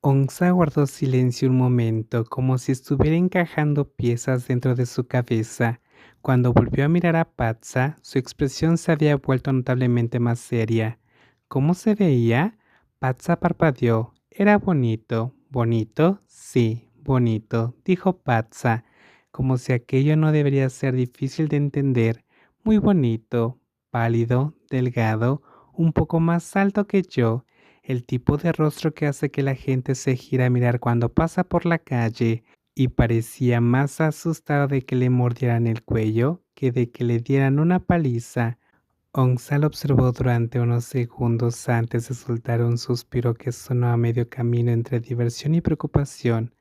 Onza guardó silencio un momento, como si estuviera encajando piezas dentro de su cabeza. Cuando volvió a mirar a Patsa, su expresión se había vuelto notablemente más seria. ¿Cómo se veía? Patsa parpadeó. Era bonito. ¿Bonito? Sí, bonito, dijo Patsa, como si aquello no debería ser difícil de entender. Muy bonito, pálido, delgado, un poco más alto que yo, el tipo de rostro que hace que la gente se gira a mirar cuando pasa por la calle, y parecía más asustado de que le mordieran el cuello que de que le dieran una paliza. Onza lo observó durante unos segundos antes de soltar un suspiro que sonó a medio camino entre diversión y preocupación.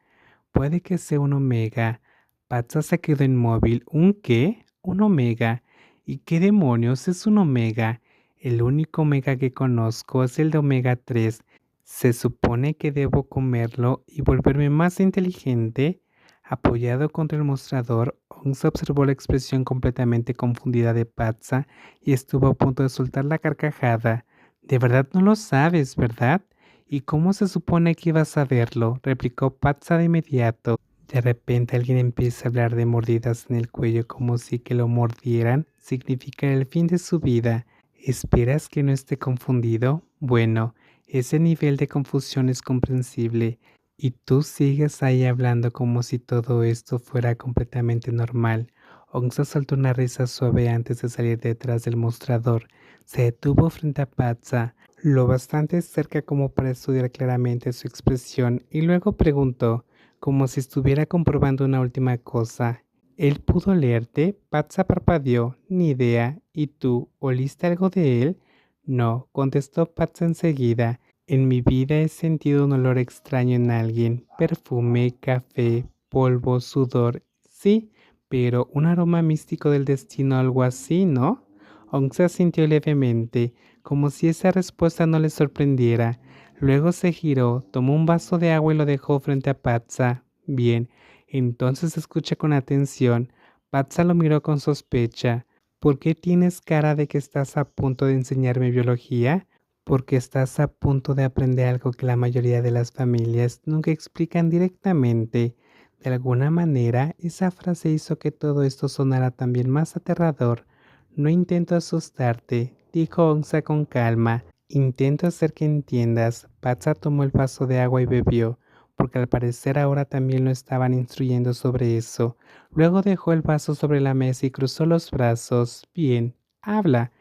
Puede que sea un omega. Patsa se quedó inmóvil. ¿Un qué? Un omega. ¿Y qué demonios es un omega? El único omega que conozco es el de omega 3. ¿Se supone que debo comerlo y volverme más inteligente? Apoyado contra el mostrador, Onza observó la expresión completamente confundida de Patsa y estuvo a punto de soltar la carcajada. De verdad no lo sabes, ¿verdad? ¿Y cómo se supone que ibas a verlo? Replicó Patsa de inmediato. De repente alguien empieza a hablar de mordidas en el cuello como si que lo mordieran significara el fin de su vida. ¿Esperas que no esté confundido? Bueno, ese nivel de confusión es comprensible. Y tú sigues ahí hablando como si todo esto fuera completamente normal. Onza soltó una risa suave antes de salir detrás del mostrador. Se detuvo frente a Patsa, lo bastante cerca como para estudiar claramente su expresión, y luego preguntó, como si estuviera comprobando una última cosa. ¿Él pudo leerte? Patsa parpadeó. Ni idea. ¿Y tú, oliste algo de él? No, contestó Patsa enseguida. En mi vida he sentido un olor extraño en alguien. Perfume, café, polvo, sudor. Sí, pero un aroma místico del destino, algo así, ¿no? Onxa sintió levemente, como si esa respuesta no le sorprendiera. Luego se giró, tomó un vaso de agua y lo dejó frente a Patsa. Bien, entonces escucha con atención. Patsa lo miró con sospecha. ¿Por qué tienes cara de que estás a punto de enseñarme biología? Porque estás a punto de aprender algo que la mayoría de las familias nunca explican directamente. De alguna manera, esa frase hizo que todo esto sonara también más aterrador. No intento asustarte, dijo Onza con calma. Intento hacer que entiendas. Patsa tomó el vaso de agua y bebió, porque al parecer ahora también lo estaban instruyendo sobre eso. Luego dejó el vaso sobre la mesa y cruzó los brazos. Bien, habla.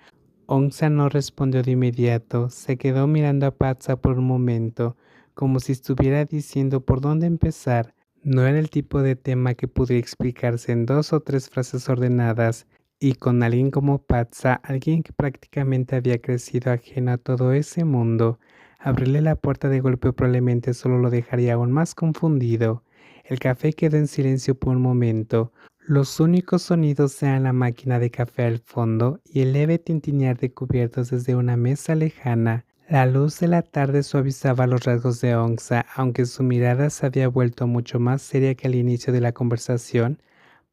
Onza no respondió de inmediato. Se quedó mirando a Patsa por un momento, como si estuviera diciendo por dónde empezar. No era el tipo de tema que pudiera explicarse en dos o tres frases ordenadas, y con alguien como Patsa, alguien que prácticamente había crecido ajeno a todo ese mundo, abrirle la puerta de golpe probablemente solo lo dejaría aún más confundido. El café quedó en silencio por un momento. Los únicos sonidos eran la máquina de café al fondo y el leve tintinear de cubiertos desde una mesa lejana. La luz de la tarde suavizaba los rasgos de Onza, aunque su mirada se había vuelto mucho más seria que al inicio de la conversación.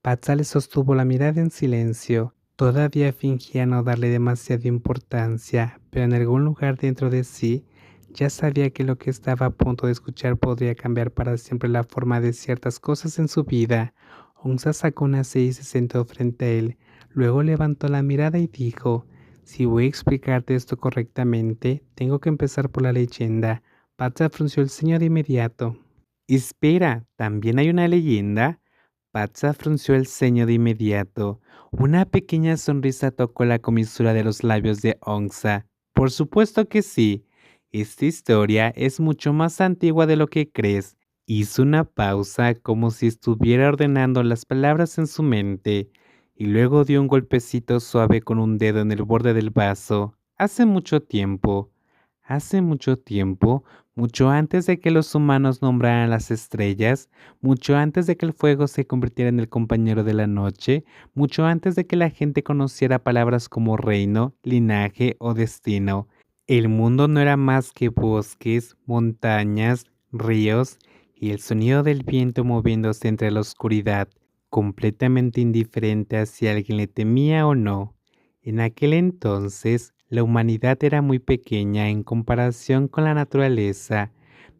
Patsa le sostuvo la mirada en silencio. Todavía fingía no darle demasiada importancia, pero en algún lugar dentro de sí ya sabía que lo que estaba a punto de escuchar podría cambiar para siempre la forma de ciertas cosas en su vida. Onza sacó una silla y se sentó frente a él. Luego levantó la mirada y dijo, si voy a explicarte esto correctamente, tengo que empezar por la leyenda. Patsa frunció el ceño de inmediato. Espera, ¿también hay una leyenda? Patsa frunció el ceño de inmediato. Una pequeña sonrisa tocó la comisura de los labios de Onza. Por supuesto que sí. Esta historia es mucho más antigua de lo que crees. Hizo una pausa como si estuviera ordenando las palabras en su mente, y luego dio un golpecito suave con un dedo en el borde del vaso. Hace mucho tiempo, mucho antes de que los humanos nombraran las estrellas, mucho antes de que el fuego se convirtiera en el compañero de la noche, mucho antes de que la gente conociera palabras como reino, linaje o destino. El mundo no era más que bosques, montañas, ríos y el sonido del viento moviéndose entre la oscuridad, completamente indiferente a si alguien le temía o no. En aquel entonces, la humanidad era muy pequeña en comparación con la naturaleza.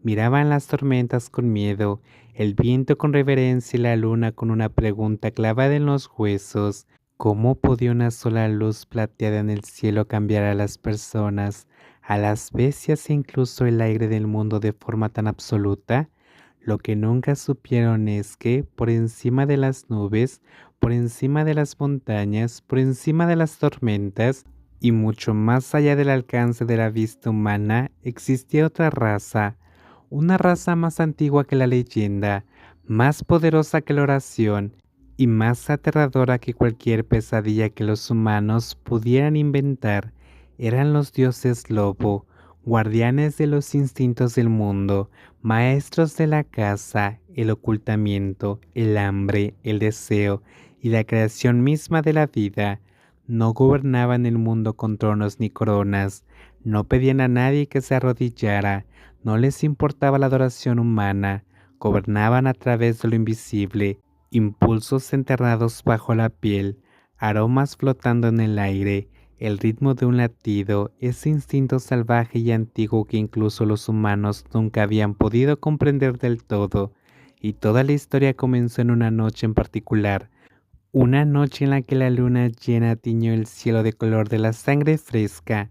Miraban las tormentas con miedo, el viento con reverencia y la luna con una pregunta clavada en los huesos. ¿Cómo podía una sola luz plateada en el cielo cambiar a las personas, a las bestias e incluso el aire del mundo de forma tan absoluta? Lo que nunca supieron es que, por encima de las nubes, por encima de las montañas, por encima de las tormentas, y mucho más allá del alcance de la vista humana, existía otra raza, una raza más antigua que la leyenda, más poderosa que la oración, y más aterradora que cualquier pesadilla que los humanos pudieran inventar. Eran los dioses lobo, guardianes de los instintos del mundo, maestros de la caza, el ocultamiento, el hambre, el deseo y la creación misma de la vida. No gobernaban el mundo con tronos ni coronas, no pedían a nadie que se arrodillara, no les importaba la adoración humana, gobernaban a través de lo invisible, impulsos enterrados bajo la piel, aromas flotando en el aire, el ritmo de un latido, ese instinto salvaje y antiguo que incluso los humanos nunca habían podido comprender del todo. Y toda la historia comenzó en una noche en particular, una noche en la que la luna llena tiñó el cielo de color de la sangre fresca.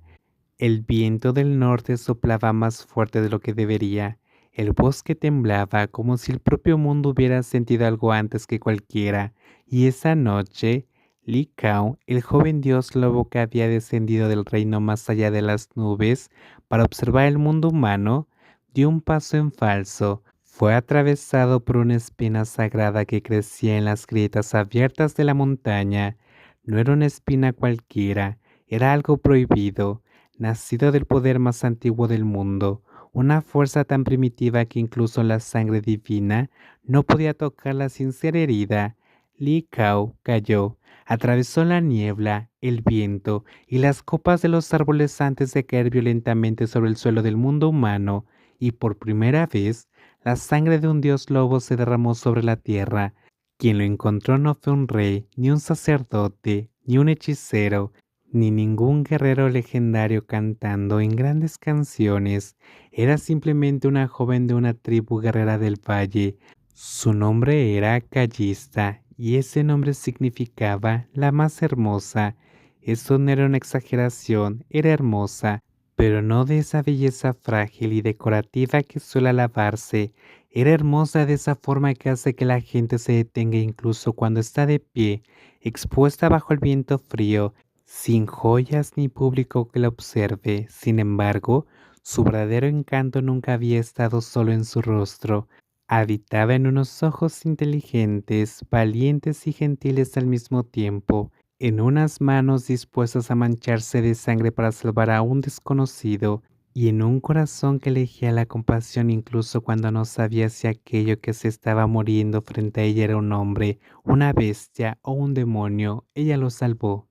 El viento del norte soplaba más fuerte de lo que debería. El bosque temblaba como si el propio mundo hubiera sentido algo antes que cualquiera. Y esa noche, Li Kao, el joven dios lobo que había descendido del reino más allá de las nubes para observar el mundo humano, dio un paso en falso. Fue atravesado por una espina sagrada que crecía en las grietas abiertas de la montaña. No era una espina cualquiera, era algo prohibido, nacido del poder más antiguo del mundo, una fuerza tan primitiva que incluso la sangre divina no podía tocarla sin ser herida. Li Kao cayó, atravesó la niebla, el viento y las copas de los árboles antes de caer violentamente sobre el suelo del mundo humano, y por primera vez, la sangre de un dios lobo se derramó sobre la tierra. Quien lo encontró no fue un rey, ni un sacerdote, ni un hechicero, ni ningún guerrero legendario cantando en grandes canciones. Era simplemente una joven de una tribu guerrera del valle. Su nombre era Callista, y ese nombre significaba la más hermosa. Eso no era una exageración, era hermosa, pero no de esa belleza frágil y decorativa que suele alabarse. Era hermosa de esa forma que hace que la gente se detenga incluso cuando está de pie, expuesta bajo el viento frío, sin joyas ni público que la observe. Sin embargo, su verdadero encanto nunca había estado solo en su rostro. Habitaba en unos ojos inteligentes, valientes y gentiles al mismo tiempo, en unas manos dispuestas a mancharse de sangre para salvar a un desconocido, y en un corazón que elegía la compasión incluso cuando no sabía si aquello que se estaba muriendo frente a ella era un hombre, una bestia o un demonio. Ella lo salvó.